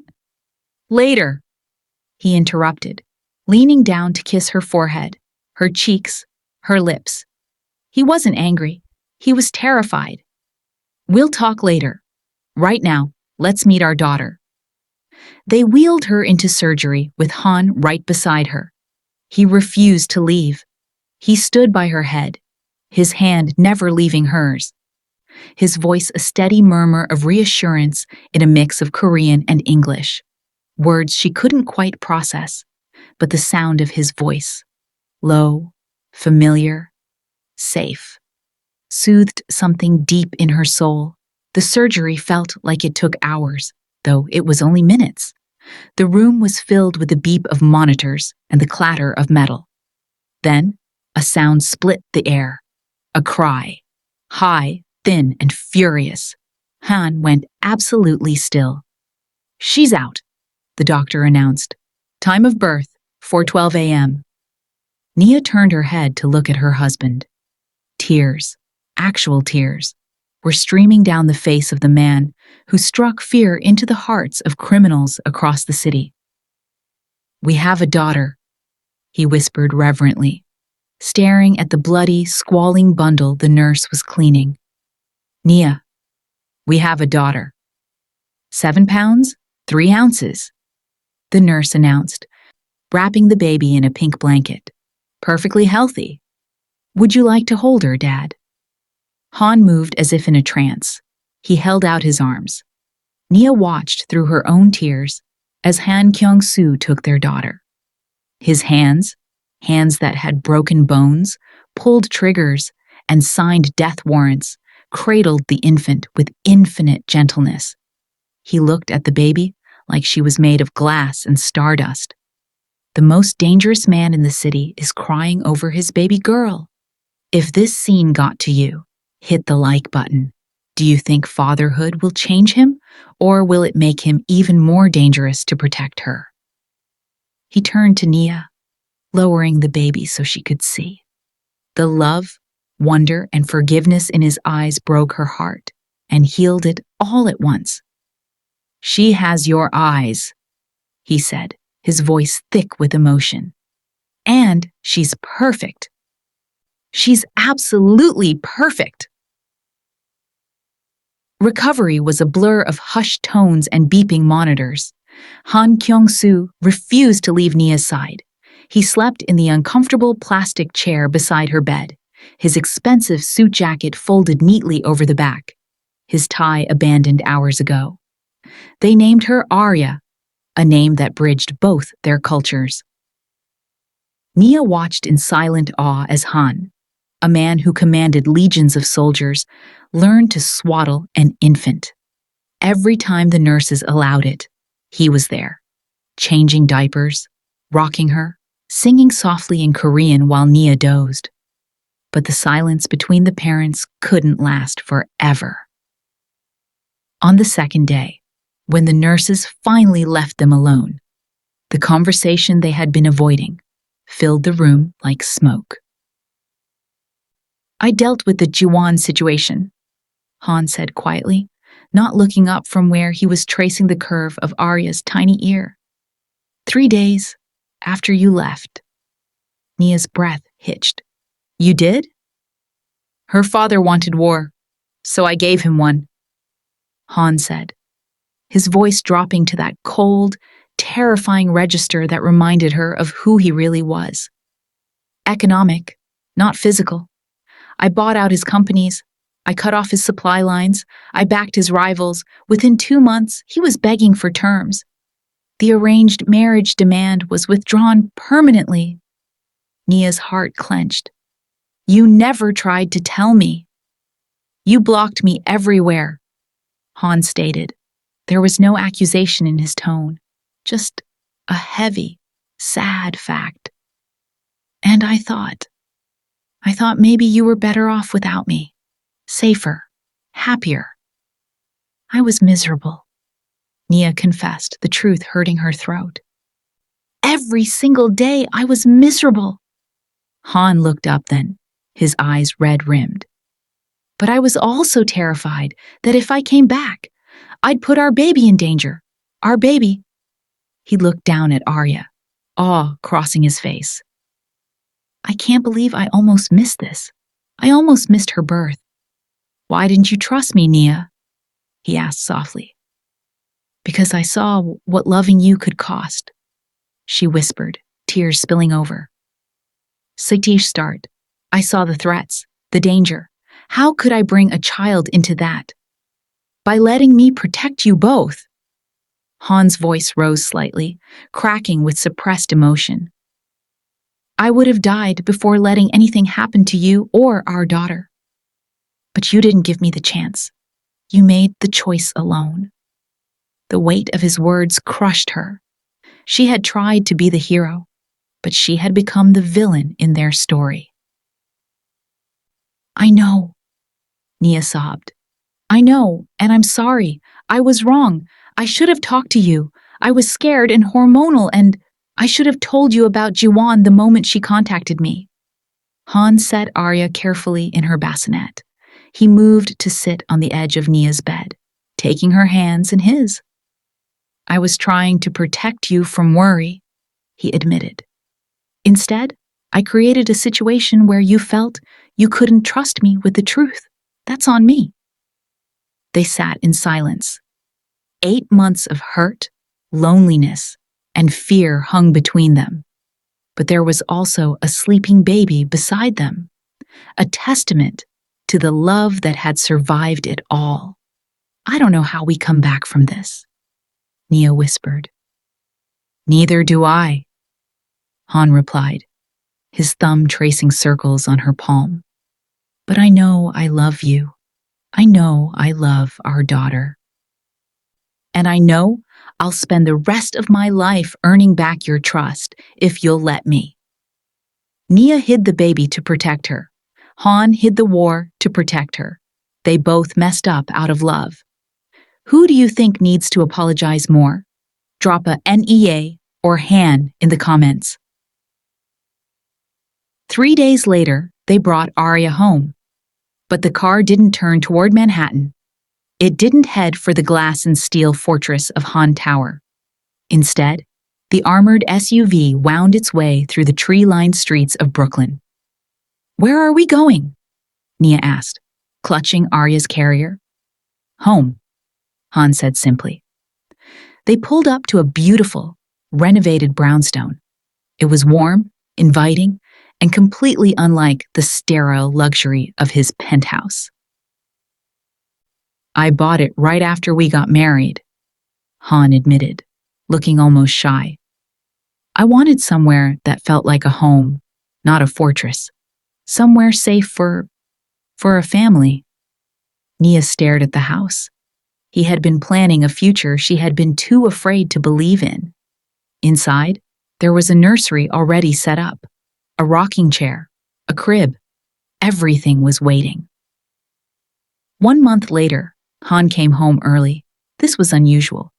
"Later," he interrupted, leaning down to kiss her forehead, her cheeks, her lips. He wasn't angry. He was terrified. "We'll talk later. Right now, let's meet our daughter." They wheeled her into surgery with Han right beside her. He refused to leave. He stood by her head, his hand never leaving hers. His voice a steady murmur of reassurance in a mix of Korean and English. Words she couldn't quite process, but the sound of his voice, low, familiar, safe, soothed something deep in her soul. The surgery felt like it took hours, though it was only minutes. The room was filled with the beep of monitors and the clatter of metal. Then, a sound split the air. A cry. High, thin, and furious. Han went absolutely still. "She's out," the doctor announced. "Time of birth, 4:12 a.m. Nia turned her head to look at her husband. Tears, actual tears, were streaming down the face of the man who struck fear into the hearts of criminals across the city. "We have a daughter," he whispered reverently, staring at the bloody, squalling bundle the nurse was cleaning. "Nia, we have a daughter. 7 pounds, 3 ounces, the nurse announced, wrapping the baby in a pink blanket. "Perfectly healthy. Would you like to hold her, Dad?" Han moved as if in a trance. He held out his arms. Nia watched through her own tears as Han Kyong Su took their daughter. His hands, hands that had broken bones, pulled triggers, and signed death warrants, cradled the infant with infinite gentleness. He looked at the baby like she was made of glass and stardust. The most dangerous man in the city is crying over his baby girl. If this scene got to you, hit the like button. Do you think fatherhood will change him, or will it make him even more dangerous to protect her? He turned to Nia, lowering the baby so she could see. The love, wonder, and forgiveness in his eyes broke her heart and healed it all at once. "She has your eyes," he said, his voice thick with emotion. "And she's perfect. She's absolutely perfect." Recovery was a blur of hushed tones and beeping monitors. Han Kyong Su refused to leave Nia's side. He slept in the uncomfortable plastic chair beside her bed, his expensive suit jacket folded neatly over the back, his tie abandoned hours ago. They named her Arya, a name that bridged both their cultures. Nia watched in silent awe as Han, a man who commanded legions of soldiers, learned to swaddle an infant. Every time the nurses allowed it, he was there, changing diapers, rocking her, singing softly in Korean while Nia dozed. But the silence between the parents couldn't last forever. On the second day, when the nurses finally left them alone, the conversation they had been avoiding filled the room like smoke. "I dealt with the Jiwon situation," Han said quietly, not looking up from where he was tracing the curve of Arya's tiny ear. 3 days after you left." Nia's breath hitched. "You did?" "Her father wanted war, so I gave him one," Han said, his voice dropping to that cold, terrifying register that reminded her of who he really was. "Economic, not physical. I bought out his companies. I cut off his supply lines. I backed his rivals. Within 2 months, he was begging for terms. The arranged marriage demand was withdrawn permanently." Nia's heart clenched. "You never tried to tell me." "You blocked me everywhere," Han stated. There was no accusation in his tone, just a heavy, sad fact. "And I thought maybe you were better off without me. Safer, happier." "I was miserable," Nia confessed, the truth hurting her throat. "Every single day I was miserable." Han looked up then, his eyes red-rimmed. "But I was also terrified that if I came back, I'd put our baby in danger. Our baby." He looked down at Arya, awe crossing his face. "I can't believe I almost missed this. I almost missed her birth." "Why didn't you trust me, Nia?" he asked softly. "Because I saw what loving you could cost," she whispered, tears spilling over. "Satish start. I saw the threats, the danger. How could I bring a child into that? By letting me protect you both." Han's voice rose slightly, cracking with suppressed emotion. "I would have died before letting anything happen to you or our daughter. But you didn't give me the chance. You made the choice alone." The weight of his words crushed her. She had tried to be the hero, but she had become the villain in their story. "I know," Nia sobbed. "I know, and I'm sorry. I was wrong. I should have talked to you. I was scared and hormonal, and I should have told you about Jiwon the moment she contacted me." Han set Arya carefully in her bassinet. He moved to sit on the edge of Nia's bed, taking her hands in his. "I was trying to protect you from worry," he admitted. "Instead, I created a situation where you felt you couldn't trust me with the truth. That's on me." They sat in silence. 8 months of hurt, loneliness, and fear hung between them. But there was also a sleeping baby beside them, a testament to the love that had survived it all. I don't know how we come back from this, Nia whispered. Neither do I, Han replied, his thumb tracing circles on her palm. But I know I love you. I know I love our daughter. And I know I'll spend the rest of my life earning back your trust if you'll let me. Nia hid the baby to protect her. Han hid the war to protect her. They both messed up out of love. Who do you think needs to apologize more? Drop a NEA or Han in the comments. 3 days later, they brought Arya home. But the car didn't turn toward Manhattan. It didn't head for the glass and steel fortress of Han Tower. Instead, the armored SUV wound its way through the tree-lined streets of Brooklyn. Where are we going? Nia asked, clutching Arya's carrier. Home, Han said simply. They pulled up to a beautiful, renovated brownstone. It was warm, inviting, and completely unlike the sterile luxury of his penthouse. I bought it right after we got married, Han admitted, looking almost shy. I wanted somewhere that felt like a home, not a fortress. Somewhere safe for a family. Nia stared at the house. He had been planning a future she had been too afraid to believe in. Inside, there was a nursery already set up, a rocking chair, a crib. Everything was waiting. 1 month later, Han came home early. This was unusual.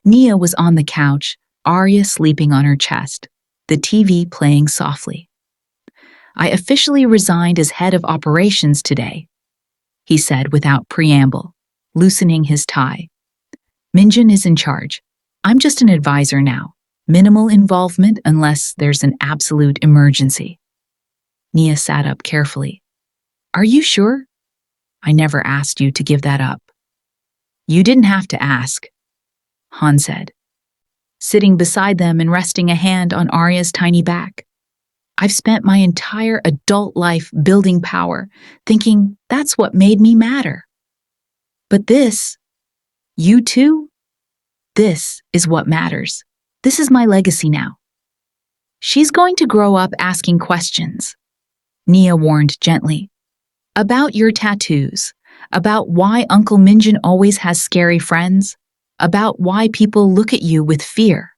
Nia was on the couch, Arya sleeping on her chest, the TV playing softly. I officially resigned as head of operations today, he said without preamble, loosening his tie. Minjin is in charge. I'm just an advisor now. Minimal involvement unless there's an absolute emergency. Nia sat up carefully. Are you sure? I never asked you to give that up. You didn't have to ask, Han said, sitting beside them and resting a hand on Arya's tiny back. I've spent my entire adult life building power, thinking that's what made me matter. But this, you too? This is what matters. This is my legacy now. She's going to grow up asking questions, Nia warned gently. About your tattoos, about why Uncle Minjin always has scary friends, about why people look at you with fear.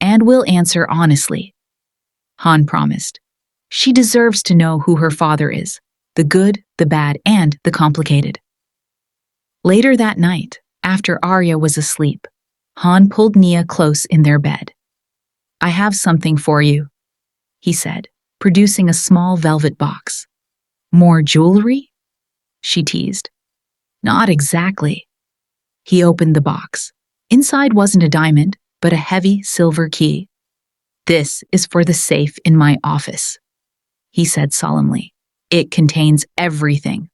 And we'll answer honestly, Han promised. She deserves to know who her father is, the good, the bad, and the complicated. Later that night, after Arya was asleep, Han pulled Nia close in their bed. I have something for you, he said, producing a small velvet box. More jewelry? She teased. Not exactly. He opened the box. Inside wasn't a diamond, but a heavy silver key. This is for the safe in my office, he said solemnly. It contains everything.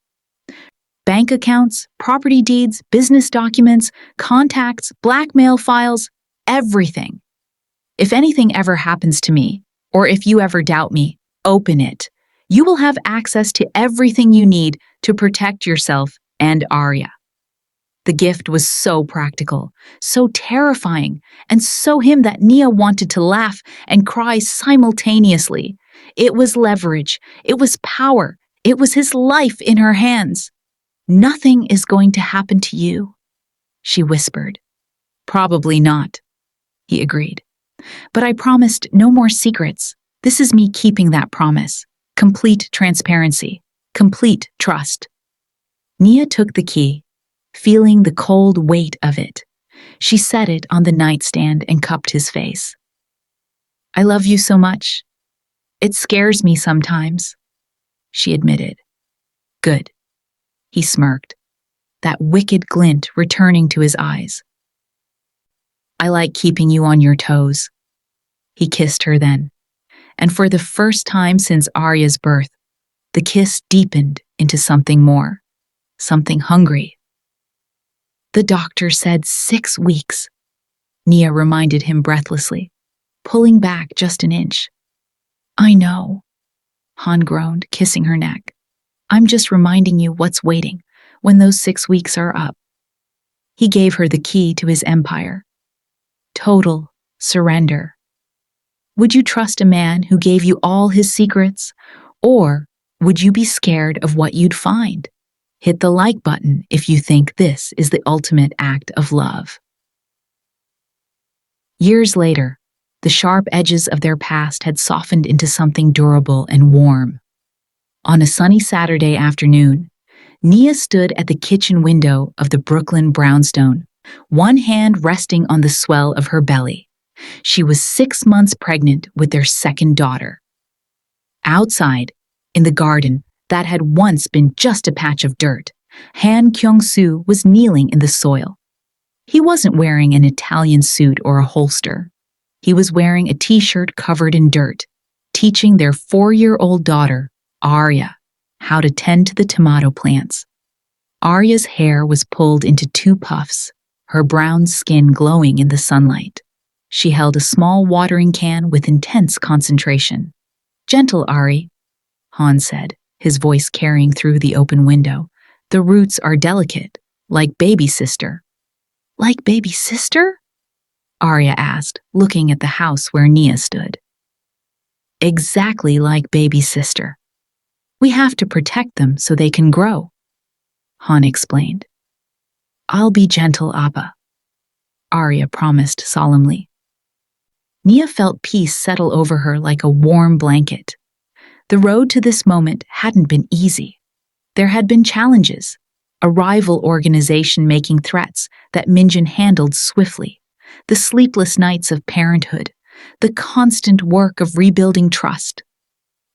Bank accounts, property deeds, business documents, contacts, blackmail files, everything. If anything ever happens to me, or if you ever doubt me, open it. You will have access to everything you need to protect yourself and Arya. The gift was so practical, so terrifying, and so him that Nia wanted to laugh and cry simultaneously. It was leverage. It was power. It was his life in her hands. Nothing is going to happen to you, she whispered. Probably not, he agreed. But I promised no more secrets. This is me keeping that promise. Complete transparency. Complete trust. Nia took the key, feeling the cold weight of it. She set it on the nightstand and cupped his face. I love you so much. It scares me sometimes, she admitted. Good. He smirked, that wicked glint returning to his eyes. I like keeping you on your toes. He kissed her then, and for the first time since Arya's birth, the kiss deepened into something more, something hungry. The doctor said 6 weeks, Nia reminded him breathlessly, pulling back just an inch. I know, Han groaned, kissing her neck. I'm just reminding you what's waiting when those 6 weeks are up. He gave her the key to his empire. Total surrender. Would you trust a man who gave you all his secrets? Or would you be scared of what you'd find? Hit the like button if you think this is the ultimate act of love. Years later, the sharp edges of their past had softened into something durable and warm. On a sunny Saturday afternoon, Nia stood at the kitchen window of the Brooklyn brownstone, one hand resting on the swell of her belly. She was 6 months pregnant with their second daughter. Outside, in the garden that had once been just a patch of dirt, Han Kyong Su was kneeling in the soil. He wasn't wearing an Italian suit or a holster. He was wearing a t-shirt covered in dirt, teaching their 4-year-old daughter, Arya, how to tend to the tomato plants. Arya's hair was pulled into 2 puffs, her brown skin glowing in the sunlight. She held a small watering can with intense concentration. "Gentle, Ari," Han said, his voice carrying through the open window. "The roots are delicate, like baby sister." "Like baby sister?" Arya asked, looking at the house where Nia stood. "Exactly like baby sister. We have to protect them so they can grow," Han explained. "I'll be gentle, Appa," Arya promised solemnly. Nia felt peace settle over her like a warm blanket. The road to this moment hadn't been easy. There had been challenges, a rival organization making threats that Minjin handled swiftly, the sleepless nights of parenthood, the constant work of rebuilding trust.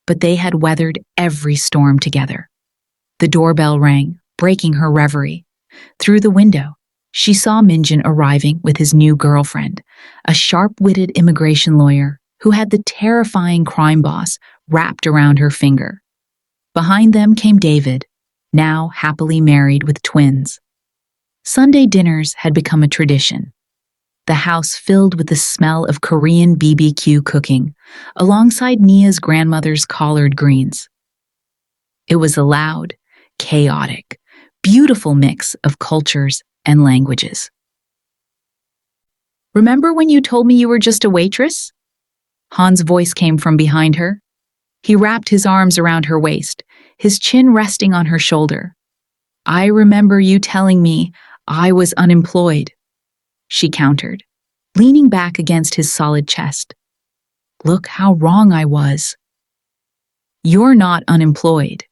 But they had weathered every storm together. The doorbell rang, breaking her reverie. Through the window, she saw Minjin arriving with his new girlfriend, a sharp-witted immigration lawyer who had the terrifying crime boss wrapped around her finger. Behind them came David, now happily married with twins. Sunday dinners had become a tradition. The house filled with the smell of Korean BBQ cooking, alongside Nia's grandmother's collard greens. It was a loud, chaotic, beautiful mix of cultures and languages. "Remember when you told me you were just a waitress?" Han's voice came from behind her. He wrapped his arms around her waist, his chin resting on her shoulder. "I remember you telling me I was unemployed," she countered, leaning back against his solid chest. "Look how wrong I was." "You're not unemployed,"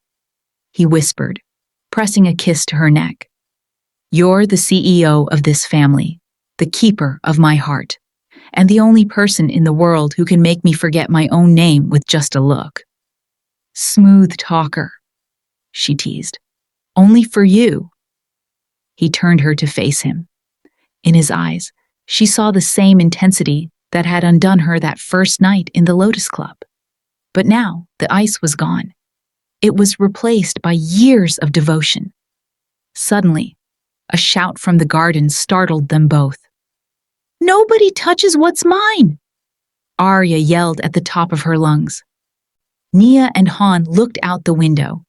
he whispered, pressing a kiss to her neck. "You're the CEO of this family, the keeper of my heart, and the only person in the world who can make me forget my own name with just a look." "Smooth talker," she teased. "Only for you." He turned her to face him. In his eyes, she saw the same intensity that had undone her that first night in the Lotus Club. But now the ice was gone. It was replaced by years of devotion. Suddenly, a shout from the garden startled them both. "Nobody touches what's mine!" Arya yelled at the top of her lungs. Nia and Han looked out the window.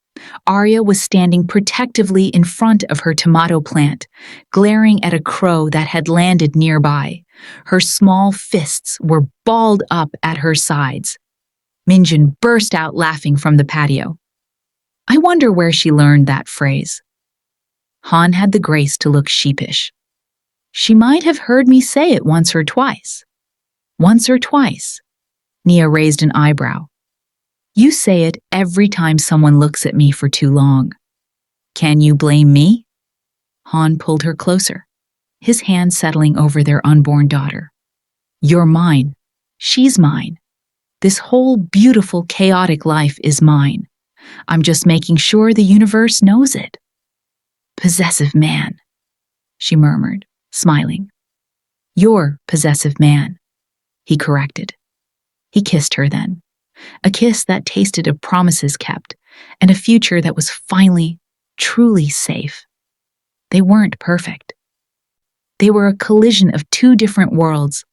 Arya was standing protectively in front of her tomato plant, glaring at a crow that had landed nearby. Her small fists were balled up at her sides. Minjin burst out laughing from the patio. I wonder where she learned that phrase. Han had the grace to look sheepish. She might have heard me say it once or twice. Once or twice. Nia raised an eyebrow. You say it every time someone looks at me for too long. Can you blame me? Han pulled her closer, his hand settling over their unborn daughter. You're mine. She's mine. This whole beautiful, chaotic life is mine. I'm just making sure the universe knows it. Possessive man, she murmured, smiling. You're possessive man, he corrected. He kissed her then, a kiss that tasted of promises kept and a future that was finally, truly safe. They weren't perfect. They were a collision of two different worlds,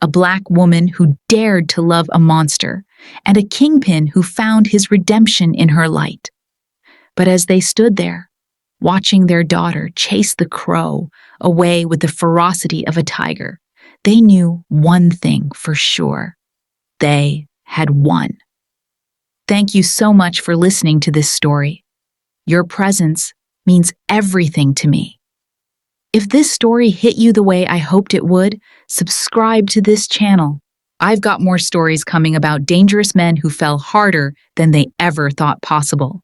a black woman who dared to love a monster and a kingpin who found his redemption in her light. But as they stood there, watching their daughter chase the crow away with the ferocity of a tiger, they knew one thing for sure. They had won. Thank you so much for listening to this story. Your presence means everything to me. If this story hit you the way I hoped it would, subscribe to this channel. I've got more stories coming about dangerous men who fell harder than they ever thought possible.